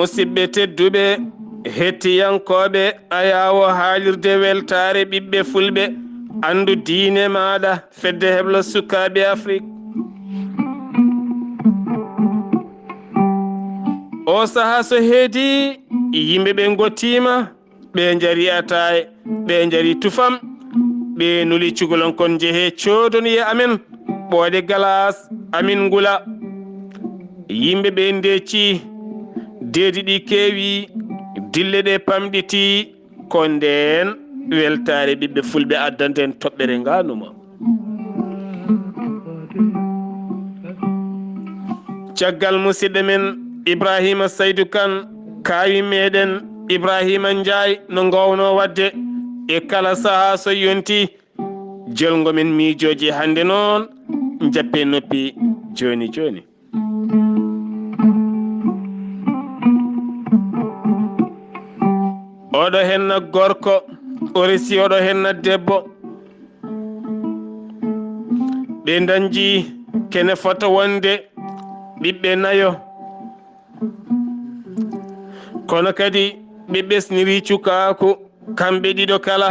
musidɓe tedduɓe hettiyankoɓe ayawo haalirde weltare ɓiɓɓe fulɓe andu diine maɗa fedde hebla sukaɓe Afrique. O saha so heedi yimɓeɓe gottima ɓe jari ataye ɓe jari tufam ɓe nuli cugolonkon jeehe codoniye amen ɓooɗe galas amin ngula yimɓeɓe ndeci deedi ɗi keewi dille ɗe pamɗiti ko nden weltare ɓiɓɓe fulɓe addanten toɓɓere ngaanuuma. caggal musidɗo men Ibrahima Saydou Kane kaawi meɗen Ibrahima Ndiaye no gowno wadde e kala saaha so yonti jolngo men miijooji hannde noon jappe noppi joni joni. oɗo henna gorko o resi oɗo henna debbo ɓe dañji kene fota wonde ɓiɓɓe nayo kono kadi ɓe ɓesniri cukaku kamɓe ɗiɗo kala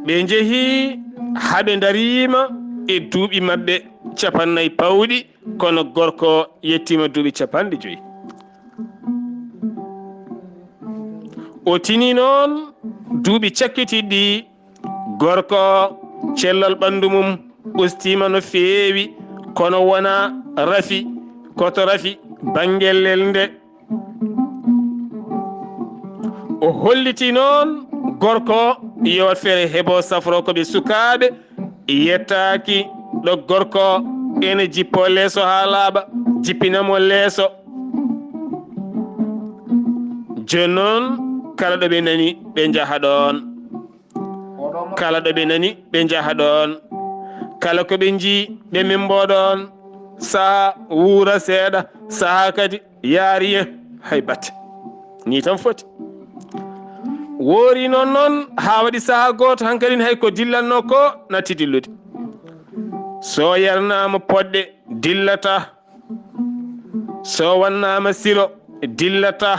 ɓe jeehi haɓe darima e duuɓi maɓɓe 40 pawɗi kono gorko yettima duuɓi 50. o tini noon duuɓi cakkitiɗɗi gorko cellal ɓandu mum ustima no feewi kono wona rafi koto rafi banguellel nde o holliti noon gorko yewat feere heebo safro koɓe sukaɓe yettaki ɗo gorko ene jippo leeso ha laaɓa jippinamo leeso joni noon kala ɗo ɓe nani ɓe jaaha ɗon kala ɗo ɓe nani ɓe jaaha ɗon kala ko ɓe jii ɓe mimboɗon saaha wuura seeɗa saaha kadi yaariye hay batte ni tan foti woori noon ha waɗi saaha goto hankkadin hay ko dillanno ko natti dillude so yarnama poɗɗe dillata so wannama silo dillata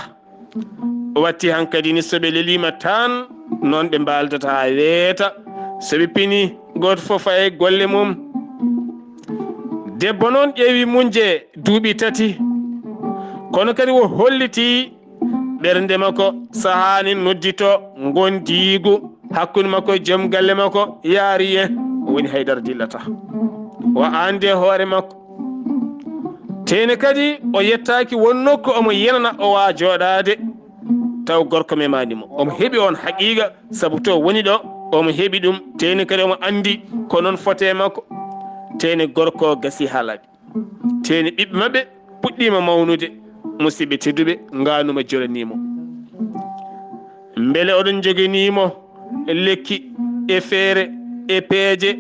watti hankkadini soɓe lelima tan noon ɓe mbaldata ha weeta soɓe pini goto foof faye golle mum debbo noon ƴeewi munje duuɓi 3 kono kadi o holliti ɓernde makko sahani noddito gondigu hakkude makko joom galle makko yaariye woni haydara dillata o ande hoore makko tene kadi o yettaki won nokku omo yenana o wawa joɗade taw gorko memanimo omo heeɓi on haqiqa saabu to woni ɗo omo heeɓi ɗum tene kadi omo andi ko noon fote makko tene gorko gasi ha laaɓi tene ɓiɓɓe mabɓe puɗɗima mawnude musidɓe tedduɓe ngaanuuma jolanimo beele oɗon joguinimo lekki e feere e peeje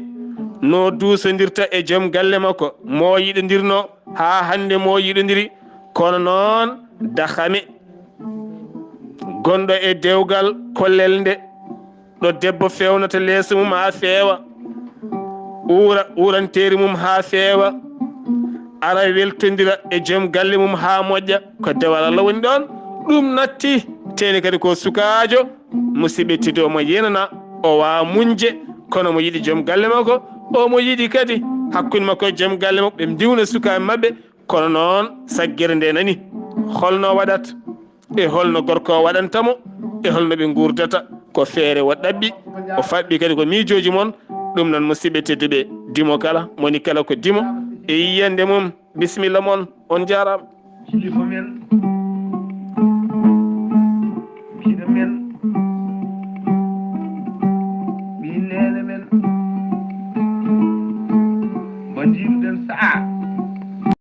no duusodirta e joom galle makko mo yiɗodirno ha hande mo yiɗodiri kono noon dahame gonɗo e dewgal kollel nde ɗo debbo fewnata leeso mum ha feewa uranteri mum ha feewa ara weltodira e joom galle mum ha moƴƴa ko dewal Allah woni ɗon ɗum natti teni kadi ko sukajo musidɓe tedduɓe omo yenana o wawa munje kono mo yiiɗi joom galle makko omo yiiɗi kadi hakkude makko e joom galle makko ɓe diwna sukaɓe mabɓe kono noon saggere nde nani holno waɗat e holno gorko o waɗantamo e holno ɓe gurdata ko feere wo ɗaɓɓi o faɓɓi kadi ko miijooji moon ɗum noon musidɓe tedduɓe dimo kala moni kala ko dimo e yiyande mum bisimilla moon on jarama kilifa men musidɗo men